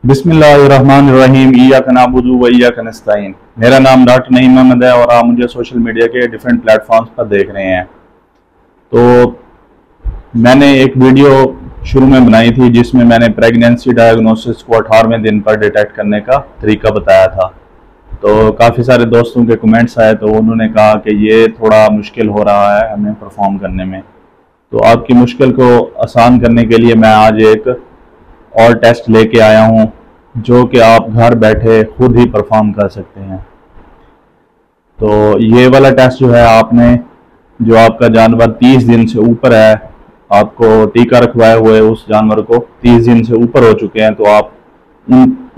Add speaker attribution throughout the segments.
Speaker 1: बिस्मिल्लाहिर्रहमानिर्रहीम इय्याक नअबुदु व इय्याक नस्तईन। मेरा नाम डॉक्टर नईम अहमद है और आप मुझे सोशल मीडिया के डिफरेंट प्लेटफॉर्म्स पर देख रहे हैं। तो मैंने एक वीडियो शुरू में बनाई थी जिसमें मैंने प्रेगनेंसी डायग्नोसिस को 18वें दिन पर डिटेक्ट करने का तरीका बताया था। तो काफ़ी सारे दोस्तों के कमेंट्स आए तो उन्होंने कहा कि ये थोड़ा मुश्किल हो रहा है हमें परफॉर्म करने में। तो आपकी मुश्किल को आसान करने के लिए मैं आज एक और टेस्ट लेके आया हूँ जो कि आप घर बैठे खुद ही परफॉर्म कर सकते हैं। तो ये वाला टेस्ट जो है, आपने जो आपका जानवर 30 दिन से ऊपर है, आपको टीका रखवाए हुए उस जानवर को 30 दिन से ऊपर हो चुके हैं, तो आप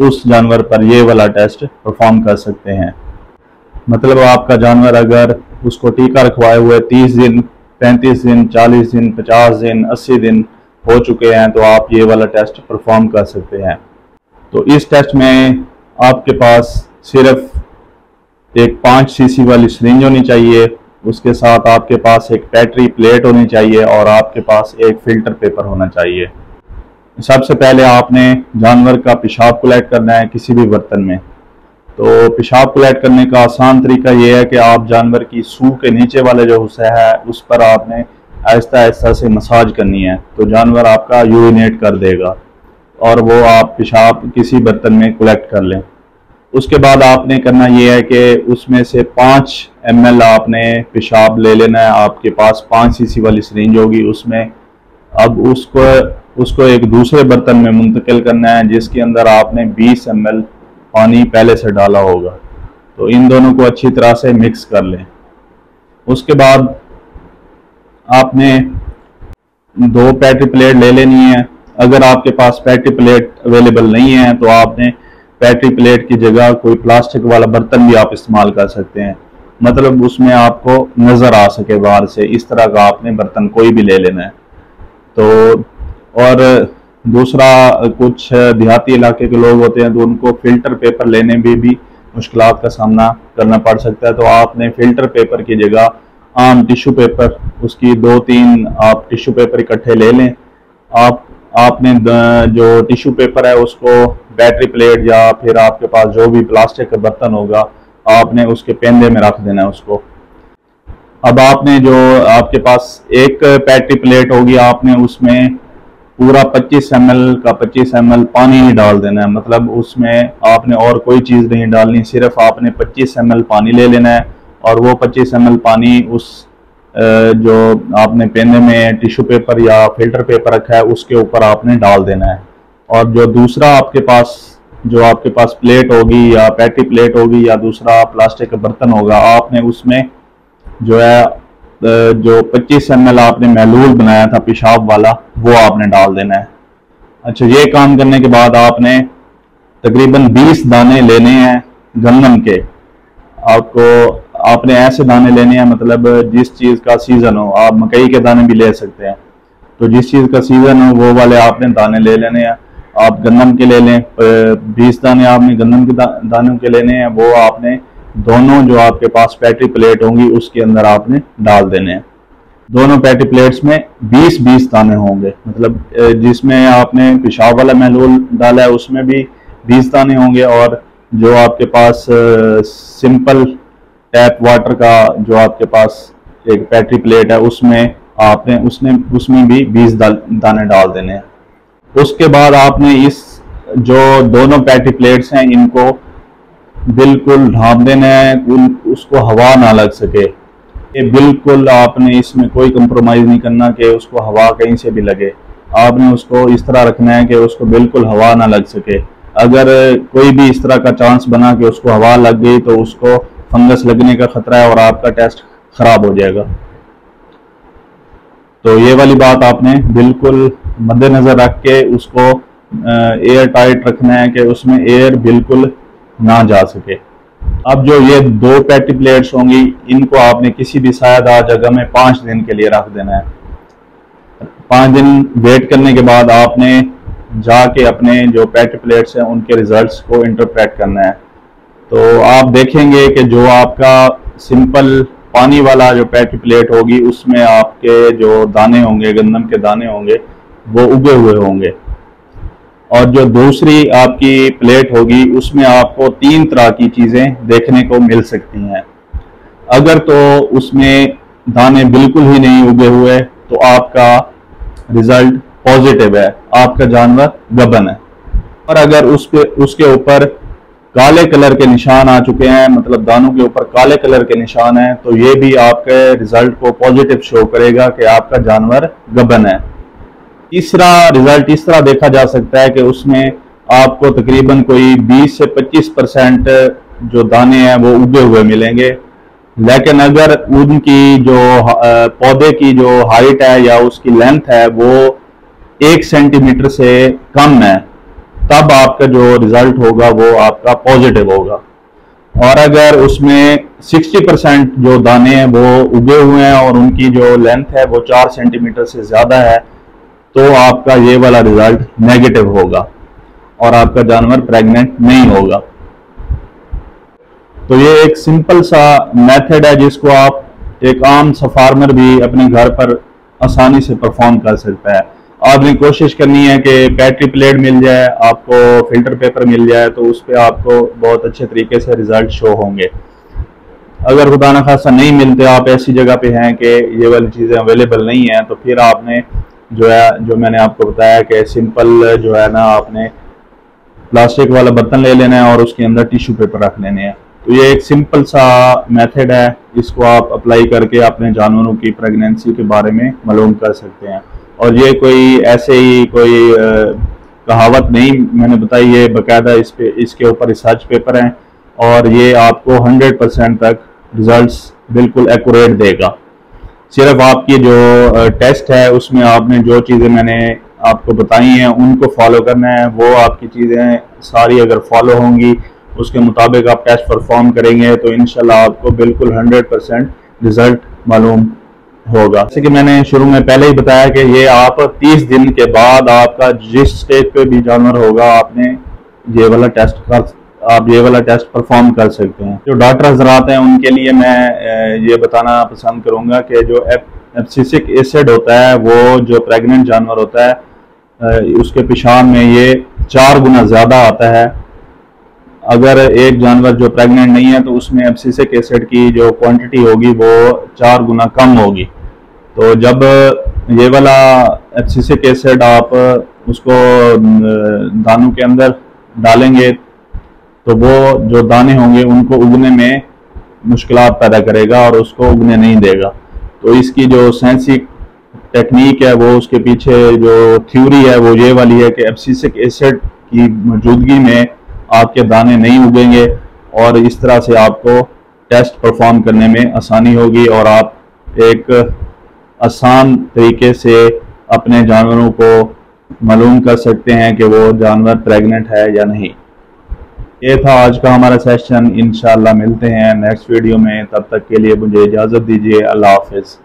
Speaker 1: उस जानवर पर ये वाला टेस्ट परफॉर्म कर सकते हैं। मतलब आपका जानवर अगर उसको टीका रखवाए हुए 30 दिन, 35 दिन, 40 दिन, 50 दिन, 80 दिन हो चुके हैं, तो आप ये वाला टेस्ट परफॉर्म कर सकते हैं। तो इस टेस्ट में आपके पास सिर्फ एक 5 सीसी वाली सिरिंज होनी चाहिए, उसके साथ आपके पास एक पैट्री प्लेट होनी चाहिए और आपके पास एक फिल्टर पेपर होना चाहिए। सबसे पहले आपने जानवर का पेशाब कलेक्ट करना है किसी भी बर्तन में। तो पेशाब कलेक्ट करने का आसान तरीका ये है कि आप जानवर की सूह के नीचे वाले जो हिस्सा है उस पर आपने आहिस्ता आहिस्ता से मसाज करनी है, तो जानवर आपका यूरिनेट कर देगा और वो आप पेशाब किसी बर्तन में कलेक्ट कर लें। उसके बाद आपने करना ये है कि उसमें से 5 ml आपने पेशाब ले लेना है। आपके पास 5 सीसी वाली सिरिंज होगी उसमें। अब उसको एक दूसरे बर्तन में मुंतकिल करना है जिसके अंदर आपने 20 ml पानी पहले से डाला होगा। तो इन दोनों को अच्छी तरह से मिक्स कर लें। उसके बाद आपने 2 पैट्री प्लेट ले लेनी है। अगर आपके पास पैट्री प्लेट अवेलेबल नहीं है तो आपने पैट्री प्लेट की जगह कोई प्लास्टिक वाला बर्तन भी आप इस्तेमाल कर सकते हैं, मतलब उसमें आपको नज़र आ सके बाहर से, इस तरह का आपने बर्तन कोई भी ले लेना है। तो और दूसरा, कुछ देहाती इलाके के लोग होते हैं तो उनको फ़िल्टर पेपर लेने में भी मुश्किलात का सामना करना पड़ सकता है। तो आपने फ़िल्टर पेपर की जगह आम टिश्यू पेपर, उसकी 2-3 आप टिश्यू पेपर इकट्ठे ले लें। आपने जो टिश्यू पेपर है उसको बैटरी प्लेट या फिर आपके पास जो भी प्लास्टिक का बर्तन होगा आपने उसके पेंदे में रख देना है उसको। अब आपने जो आपके पास एक बैटरी प्लेट होगी, आपने उसमें पूरा 25 ml का 25 ml पानी ही डाल देना है। मतलब उसमें आपने और कोई चीज़ नहीं डालनी, सिर्फ आपने 25 ml पानी ले लेना है और वो 25 ml पानी उस जो आपने पेंदे में टिश्यू पेपर या फिल्टर पेपर रखा है उसके ऊपर आपने डाल देना है। और जो दूसरा आपके पास प्लेट होगी या पैटी प्लेट होगी या दूसरा प्लास्टिक का बर्तन होगा, आपने उसमें जो है जो 25 ml आपने महलूल बनाया था पेशाब वाला वो आपने डाल देना है। अच्छा, ये काम करने के बाद आपने तकरीबन 20 दाने लेने हैं गंदम के। आपने ऐसे दाने लेने हैं, मतलब जिस चीज़ का सीज़न हो, आप मकई के दाने भी ले सकते हैं। तो जिस चीज़ का सीज़न हो वो वाले आपने दाने ले लेने हैं। आप गंदम के ले लें, 20 दाने आपने गंदम के दानों के लेने हैं। वो आपने दोनों जो आपके पास पैटी प्लेट होंगी उसके अंदर आपने डाल देने हैं। दोनों पैटी प्लेट्स में 20-20 दाने होंगे, मतलब जिसमें आपने पेशाब वाला महलूल डाला है उसमें भी 20 दाने होंगे और जो आपके पास सिंपल टैप वाटर का जो आपके पास एक पैट्री प्लेट है उसमें आपने उसमें भी 20 दाने डाल देने हैं। उसके बाद आपने इस जो दोनों पैट्री प्लेट्स हैं इनको बिल्कुल ढाँप देना है, उसको हवा ना लग सके। ये बिल्कुल आपने इसमें कोई कंप्रोमाइज़ नहीं करना कि उसको हवा कहीं से भी लगे। आपने उसको इस तरह रखना है कि उसको बिल्कुल हवा ना लग सके। अगर कोई भी इस तरह का चांस बना कि उसको हवा लग गई तो उसको फंगस लगने का खतरा है और आपका टेस्ट खराब हो जाएगा। तो ये वाली बात आपने बिल्कुल मद्देनजर रख के उसको एयर टाइट रखना है कि उसमें एयर बिल्कुल ना जा सके। अब जो ये 2 पैटी प्लेट्स होंगी इनको आपने किसी भी सायादार जगह में 5 दिन के लिए रख देना है। 5 दिन वेट करने के बाद आपने जाके अपने जो पैटी प्लेट्स हैं उनके रिजल्ट्स को इंटरप्रेट करना है। तो आप देखेंगे कि जो आपका सिंपल पानी वाला जो पैटी प्लेट होगी उसमें आपके जो दाने होंगे, गंदम के दाने होंगे, वो उगे हुए होंगे। और जो दूसरी आपकी प्लेट होगी उसमें आपको 3 तरह की चीज़ें देखने को मिल सकती हैं। अगर तो उसमें दाने बिल्कुल ही नहीं उगे हुए तो आपका रिजल्ट पॉजिटिव है, आपका जानवर गबन है। और अगर उसके ऊपर काले कलर के निशान आ चुके हैं, मतलब दानों के ऊपर काले कलर के निशान हैं, तो ये भी आपके रिजल्ट को पॉजिटिव शो करेगा कि आपका जानवर गबन है। तीसरा रिजल्ट इस तरह देखा जा सकता है कि उसमें आपको तकरीबन कोई 20 से 25% जो दाने हैं वो उगे हुए मिलेंगे, लेकिन अगर उनकी जो पौधे की जो हाइट है या उसकी लेंथ है वो 1 सेंटीमीटर से कम है, तब आपका जो रिजल्ट होगा वो आपका पॉजिटिव होगा। और अगर उसमें 60% जो दाने हैं वो उगे हुए हैं और उनकी जो लेंथ है वो 4 सेंटीमीटर से ज़्यादा है, तो आपका ये वाला रिजल्ट नेगेटिव होगा और आपका जानवर प्रेग्नेंट नहीं होगा। तो ये एक सिंपल सा मेथड है जिसको आप एक आम सा फार्मर भी अपने घर पर आसानी से परफॉर्म कर सकता है। आपने कोशिश करनी है कि पैट्री प्लेट मिल जाए, आपको फिल्टर पेपर मिल जाए, तो उस पर आपको बहुत अच्छे तरीके से रिजल्ट शो होंगे। अगर खुदा न खासा नहीं मिलते, आप ऐसी जगह पे हैं कि ये वाली चीज़ें अवेलेबल नहीं है, तो फिर आपने जो मैंने आपको बताया कि सिंपल जो है ना, आपने प्लास्टिक वाला बर्तन ले लेना है और उसके अंदर टिश्यू पेपर रख लेने हैं। तो ये एक सिंपल सा मेथड है, इसको आप अप्लाई करके अपने जानवरों की प्रेगनेंसी के बारे में मालूम कर सकते हैं। और ये कोई ऐसे ही कोई कहावत नहीं मैंने बताई, ये बाकायदा इसके ऊपर रिसर्च पेपर हैं और ये आपको 100% तक रिजल्ट्स बिल्कुल एक्यूरेट देगा। सिर्फ आपकी जो टेस्ट है उसमें आपने जो चीज़ें मैंने आपको बताई हैं उनको फॉलो करना है। वो आपकी चीज़ें सारी अगर फॉलो होंगी, उसके मुताबिक आप टेस्ट परफॉर्म करेंगे, तो इंशाल्लाह आपको बिल्कुल 100% रिजल्ट मालूम होगा। जैसे कि मैंने शुरू में पहले ही बताया कि ये आप 30 दिन के बाद आपका जिस स्टेज पे भी जानवर होगा, आपने ये वाला टेस्ट परफॉर्म कर सकते हैं। जो डॉक्टर हजरात हैं उनके लिए मैं ये बताना पसंद करूंगा कि जो एब्सिसिक एसिड होता है वो जो प्रेग्नेंट जानवर होता है उसके पेशाब में ये 4 गुना ज़्यादा आता है। अगर एक जानवर जो प्रेग्नेंट नहीं है तो उसमें एब्सिसिक एसिड की जो क्वांटिटी होगी वो 4 गुना कम होगी। तो जब ये वाला एब्सिसिक एसिड आप उसको दानों के अंदर डालेंगे तो वो जो दाने होंगे उनको उगने में मुश्किलात पैदा करेगा और उसको उगने नहीं देगा। तो इसकी जो साइंसी टेक्निक है वो, उसके पीछे जो थ्योरी है वो ये वाली है कि एब्सिसिक एसिड की मौजूदगी में आपके दाने नहीं उगेंगे और इस तरह से आपको टेस्ट परफॉर्म करने में आसानी होगी और आप एक आसान तरीके से अपने जानवरों को मालूम कर सकते हैं कि वो जानवर प्रेग्नेंट है या नहीं। ये था आज का हमारा सेशन। इंशाल्लाह मिलते हैं नेक्स्ट वीडियो में, तब तक के लिए मुझे इजाज़त दीजिए। अल्लाह हाफिज़।